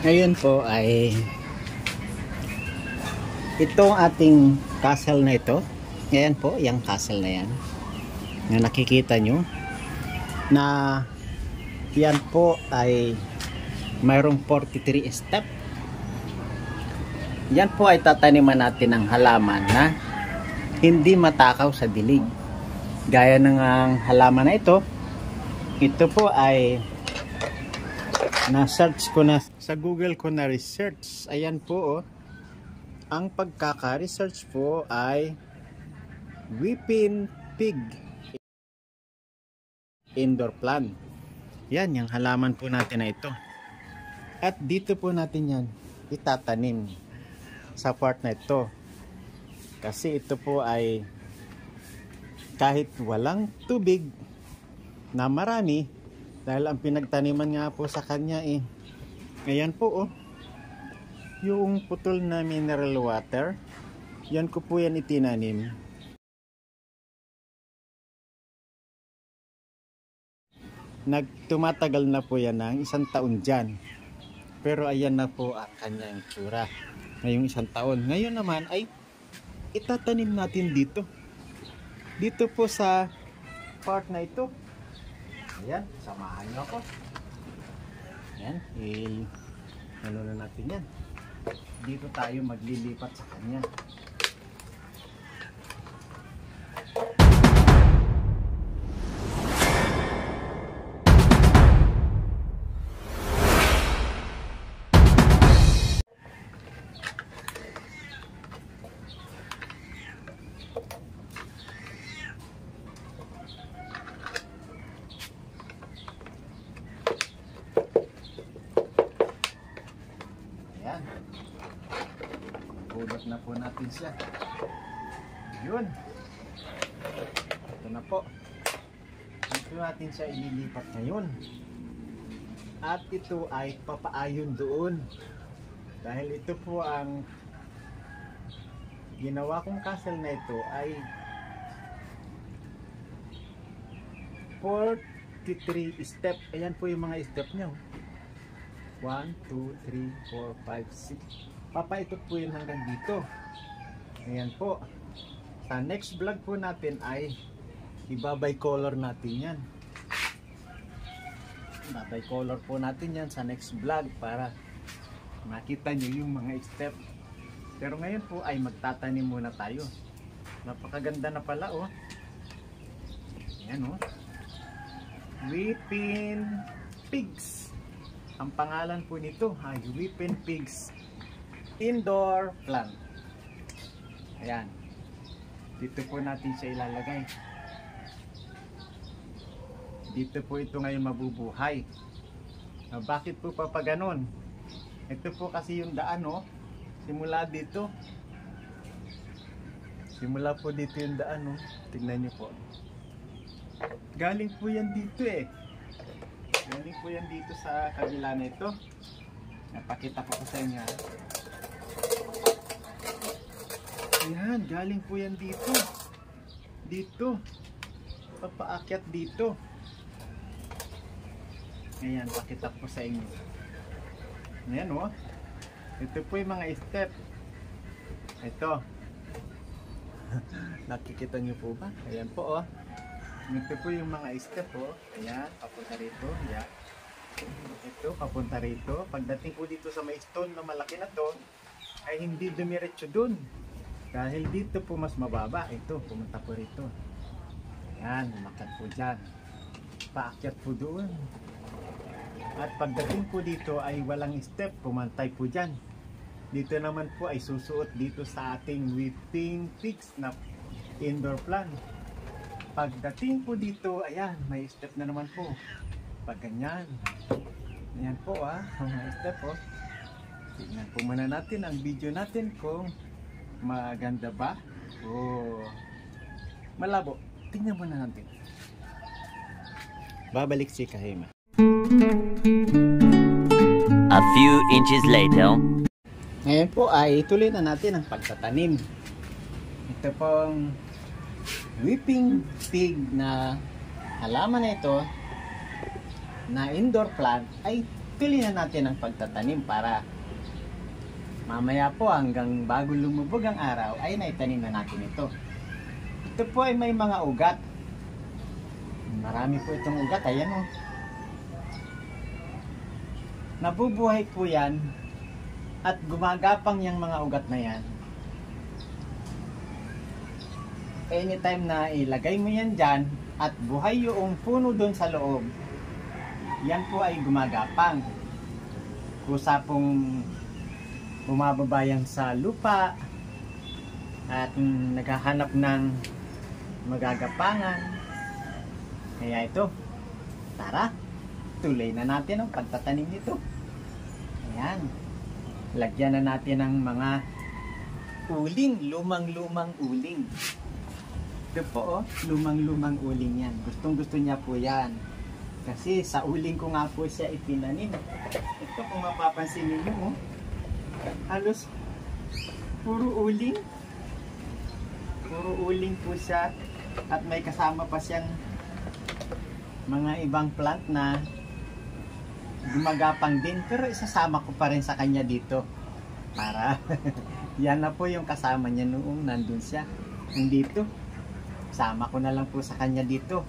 Ngayon po ay itong ating castle na ito. Ngayon po, yung castle na yan na nakikita nyo na yan po ay mayroong 43 step. Yan po ay tataniman natin ng halaman na hindi matakaw sa dilig. Gaya ng halaman na ito, ito po ay na-search ko na sa Google ko na research. Ayan po, oh. Ang pagkaka-research po ay weeping pig indoor plant. Yan, yung halaman po natin na ito. At dito po natin yan itatanim sa part na ito. Kasi ito po ay kahit walang tubig na marami, dahil ang pinagtaniman nga po sa kanya ayan po, oh, yung putol na mineral water, yan ko po yan itinanim. Tumatagal na po yan ng 1 taon dyan. Pero ayan na po ang kanyang tsura ngayong 1 taon. Ngayon naman ay itatanim natin dito. Dito po sa part na ito. Ayan, samahan nyo ako. Ayan, ano na natin yan. Dito tayo maglilipat sa kanya. Pulot na po natin siya. Yun. Ito na po. Ito natin siya ililipat ngayon. At ito ay papaayon doon. Dahil ito po ang ginawa kong castle na ito ay 43 step. Ayan po yung mga step niya. 1, 2, 3, 4, 5, 6. Papaikot po yun hanggang dito. Ayan po. Sa next vlog po natin ay ibabay color natin yan. Ibabay color po natin yan sa next vlog para makita nyo yung mga step. Pero ngayon po ay magtatanim muna tayo. Napakaganda na pala, oh. Ayan, oh. Weeping pigs. Ang pangalan po nito ay weeping pigs indoor plant. Ayan. Dito po natin siya ilalagay. Dito po ito ngayon mabubuhay. Bakit po pa ganon? Ito po kasi yung daan, oh. Simula dito. Simula po dito yung daan, oh. Tingnan nyo po. Galing po yan dito, eh. Galing po yan dito sa kabila na ito. Napakita ko sa inyo. Ayan, galing po yan dito. Dito. Papaakyat dito. Ayan, pakita ko sa inyo. Ayan, oh. Ito po yung mga step. Ito. Nakikita nyo po ba? Ayan po, oh. Ito po yung mga step, oh. Ayan, papunta rito. Ayan. Ito, papunta rito. Pagdating po dito sa may stone na malaki na to, ay hindi dumiretso dun. Dahil dito po mas mababa. Ito, pumunta po rito. Ayan, umakyat po dyan. Paakyat po doon. At pagdating po dito ay walang step, pumantay po dyan. Dito naman po ay susuot dito sa ating weeping pigs na indoor plant. Pagdating po dito, ayan, may step na naman po. Pag ganyan. Ayan po, mga step, oh. Tignan po muna natin ang video natin kung maganda ba o malabo. Tingnan muna natin. Babalik si Kahima. A few inches later. Ngayon po ay tuloy na natin ang pagtatanim. Ito pong weeping pig na halaman na ito na indoor plant ay tuloy na natin ang pagtatanim para mamaya po hanggang bago lumubog ang araw ay naitanim na natin ito. Ito po ay may mga ugat. Marami po itong ugat. Ayan o. Nabubuhay po yan at gumagapang yung mga ugat na yan. Anytime na ilagay mo yan dyan at buhay yung puno doon sa loob, yan po ay gumagapang. Kusa pong bumababa yan sa lupa at naghahanap ng magagapangan. Kaya ito, tara, tuloy na natin ang pagtatanim nito. Ayan, lagyan na natin ng mga uling, lumang-lumang uling. Ito po, lumang-lumang uling yan. Gustong-gusto niya po yan. Kasi sa uling ko nga po siya itinanim. Ito kung mapapansin niyo, halos puro uling. Puro uling po siya. At may kasama pa siyang mga ibang plant na gumagapang din. Pero isasama ko pa rin sa kanya dito. Para yan na po yung kasama niya noong nandun siya. Nandito. Sama ko na lang po sa kanya dito.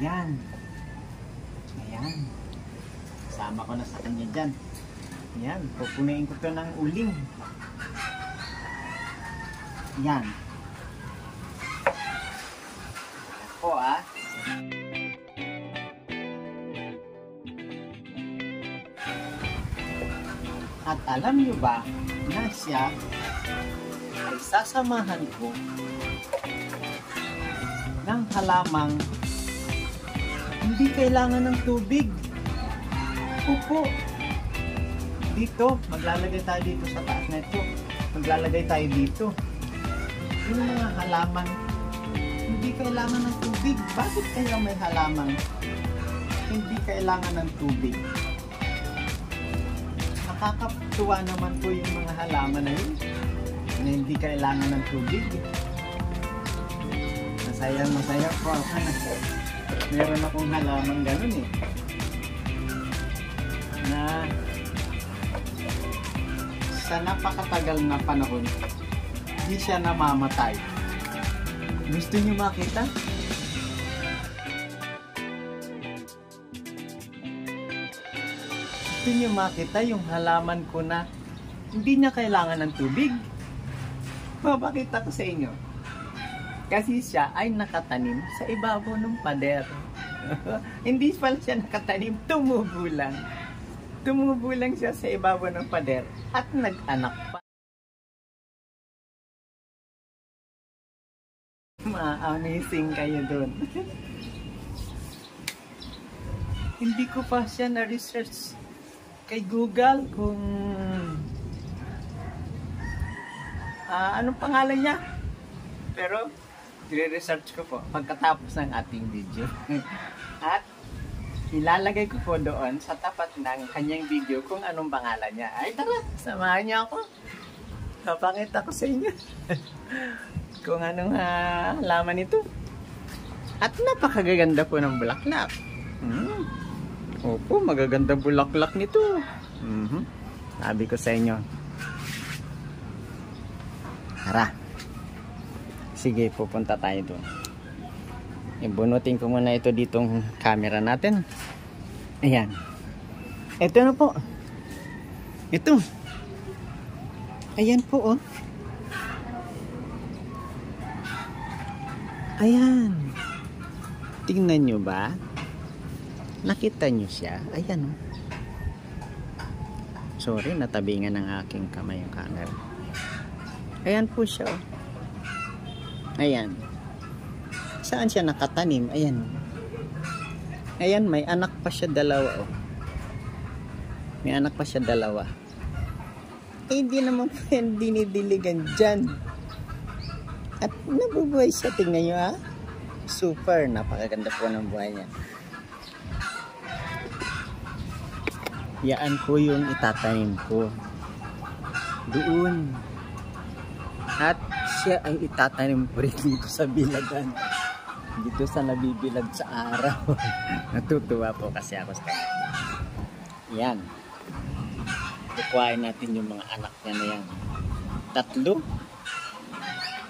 Yan. Ayan. Sama ko na sa kanya dyan. Yan. Pupunain ko to ng uling. Yan. Yan po ah. At alam nyo ba na siya ay sasamahan ko ng halamang hindi kailangan ng tubig. Opo. Dito, maglalagay tayo dito sa taas na ito. Maglalagay tayo dito. Yung mga halaman, hindi kailangan ng tubig. Bakit kaya may halamang hindi kailangan ng tubig? Nakakatuwa naman po yung mga halaman na yun na hindi kailangan ng tubig. Masaya po ako. Meron akong halaman ganun eh. Na sa napakatagal na panahon, hindi siya namamatay. Gusto niyo makita? Gusto niyo makita yung halaman ko na hindi niya kailangan ng tubig? Papakita ko sa inyo. Kasi siya ay nakatanim sa ibabaw ng pader. Hindi pala siya nakatanim, tumubo lang. Tumubo lang siya sa ibabaw ng pader at nag-anak pa. Ma-amazing kayo dun. Hindi ko pa siya na-research kay Google kung anong pangalan niya. Pero i-research ko po pagkatapos ng ating video. At ilalagay ko po doon sa tapat ng kanyang video kung anong pangalan niya. Ay tara, samahan niyo ako. Papakita ko sa inyo kung anong halaman ito. At napakaganda po ng bulaklak. Opo, magaganda bulaklak nito. Sabi ko sa inyo. Tara. Sige, pupunta tayo doon. Ibunutin ko muna ito ditong camera natin. Ayan. Ito na po. Ito. Ayan po, oh. Ayan. Tingnan nyo ba? Nakita nyo siya? Ayan, oh. Sorry, natabingan ng aking kamay yung camera. Ayan po siya, oh. Ayan. Saan siya nakatanim? Ayan. Ayan, may anak pa siya dalawa, oh. May anak pa siya dalawa. Eh, hindi naman po yan dinidiligan dyan. At nabubuhay siya. Tingnan nyo, ha? Super. Napakaganda po ng buhay niya. Yan po yung itatanim ko. Doon. At siya ay itatanim po rin dito sa bilagan. Dito sa nabibilag sa araw. Natutuwa po kasi ako sa kanya. Yan. Kukuhain natin yung mga anak niya na yan. 3.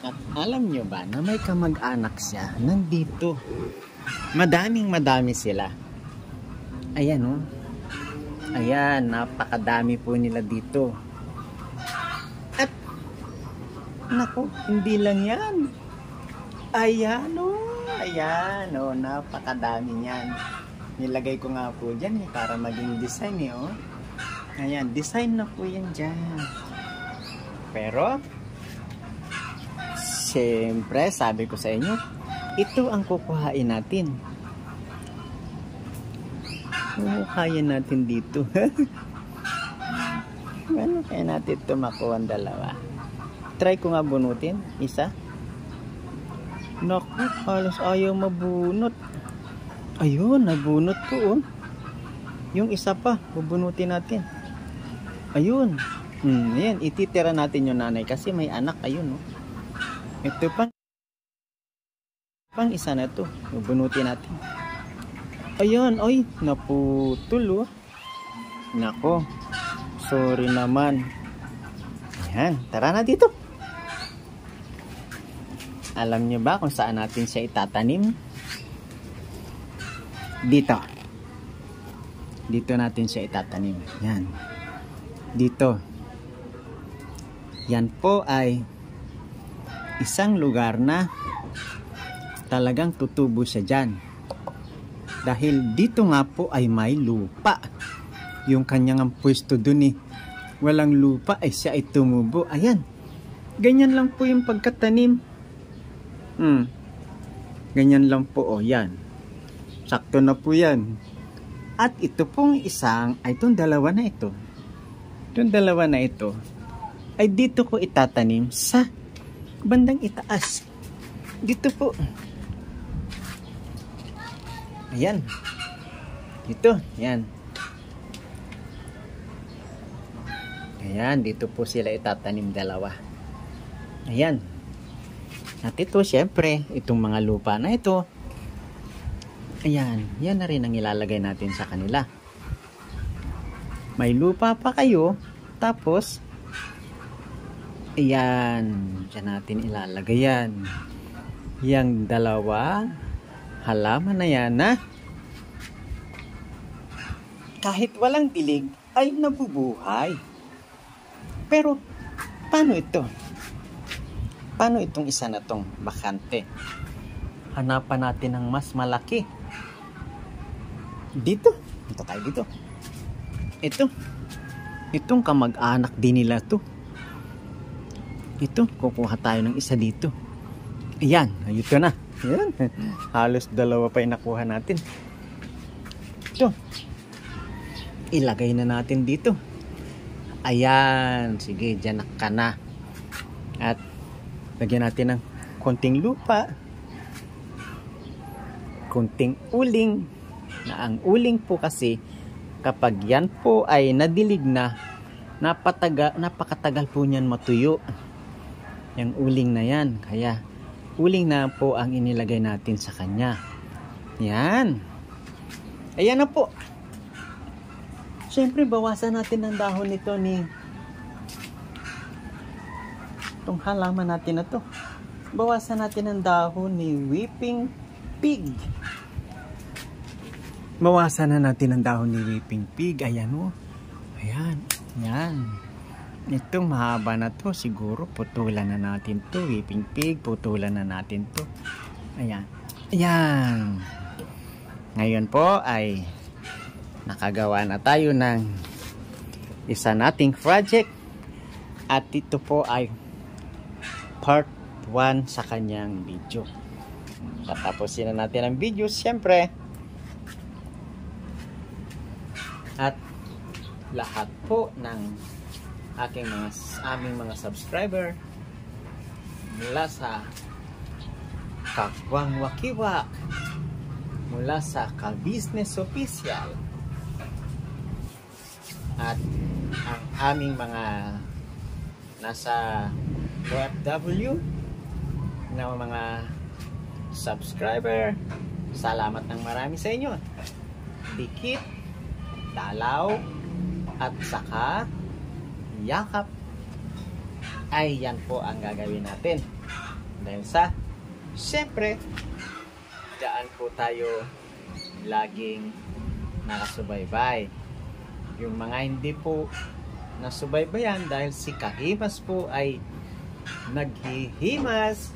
At alam nyo ba na may kamag-anak siya nandito. Madami sila. Ayan oh. Ayan, napakadami po nila dito. At naku, hindi lang yan. Ayan oh, napakadami niyan. Nilagay ko nga po dyan para maging design oh. Ayan, design na po yan dyan. Pero siyempre, sabi ko sa inyo, ito ang kukuhain natin. Kukuhain natin dito. Ano kaya natin ito makuha ang 2? Try ko nga bunutin. Isa. Naku, halos ayaw mabunot. Ayun, nabunot po oh. Yung isa pa, bubunutin natin. Ayun. Ayan, ititira natin yung nanay kasi may anak. Ayun oh. Ito pang isa na to. Bubunutin natin. Ayan, ay, naputol oh. Nako. Sorry naman. Ayan, tara na dito. Alam nyo ba kung saan natin siya itatanim? Dito. Dito natin siya itatanim. Yan. Dito. Yan po ay isang lugar na talagang tutubo siya dyan. Dahil dito nga po ay may lupa. Yung kanyang pwesto dun walang lupa ay siya ay tumubo. Ayan. Ganyan lang po yung pagkatanim. Ganyan lang po. Yan. Sakto na po yan. At ito pong isang, ay itong 2 na ito. Itong 2 na ito, ay dito ko itatanim sa bandang itaas. Dito po. Ayan. Dito. Ayan. Ayan. Dito po sila itatanim 2. Ayan. At ito, syempre, itong mga lupa na ito, ayan, yan na rin ang ilalagay natin sa kanila. May lupa pa kayo, tapos, ayan, dyan natin ilalagay yan. Yang 2 halaman na yan na kahit walang dilig ay nabubuhay. Pero, paano ito? Paano itong isa na tong bakante? Hanapan natin ng mas malaki. Dito. Ito tayo dito. Ito. Itong kamag-anak din nila to. Ito. Kukuha tayo ng isa dito. Ayan. Ito na. Ayan. Halos 2 pa yung nakuha natin. Ito. Ilagay na natin dito. Ayan. Sige. Diyan ka na. At lagyan natin ng konting lupa. Konting uling. Na ang uling po kasi kapag yan po ay nadilig na, napakatagal po niyan matuyo. Yung uling na yan. Kaya uling na po ang inilagay natin sa kanya. Yan. Ayan na po. Siyempre bawasan natin ang dahon nito itong halaman natin na to. Bawasan natin ang dahon ni weeping pig. Bawasan na natin ang dahon ni weeping pig. Ayan o. Ayan. Ayan. Itong mahaba na to, siguro putulan na natin to. Weeping pig, putulan na natin to. Ayan. Ayan. Ngayon po ay nakagawa na tayo ng isa nating project. At ito po ay part 1 sa kanyang video. Tatapusin na natin ang video siyempre. At lahat po ng aming mga subscriber mula sa Kapwang Wakiwa, mula sa Ka-Business Official, at ang aming mga nasa OFW na mga subscriber, salamat ng marami sa inyo. Dikit dalaw, at saka yakap. Ay, yan po ang gagawin natin. Dahil sa, siyempre, daan po tayo laging nakasubaybay. Yung mga hindi po nasubaybayan dahil si Kahimas po ay naghihimas,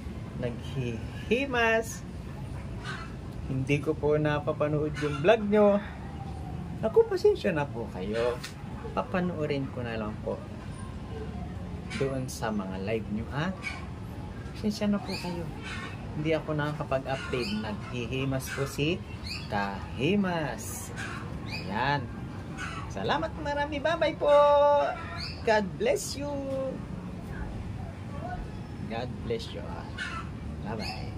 hindi ko po napapanood yung vlog nyo. Naku, pasensya na po kayo. Papanoorin ko na lang po doon sa mga live nyo, ha? Pasensya na po kayo. Hindi ako nakakapag-update. Naghihimas po si Kahimas. Ayan. Salamat marami. Bye-bye po. God bless you. God bless you all. Bye-bye.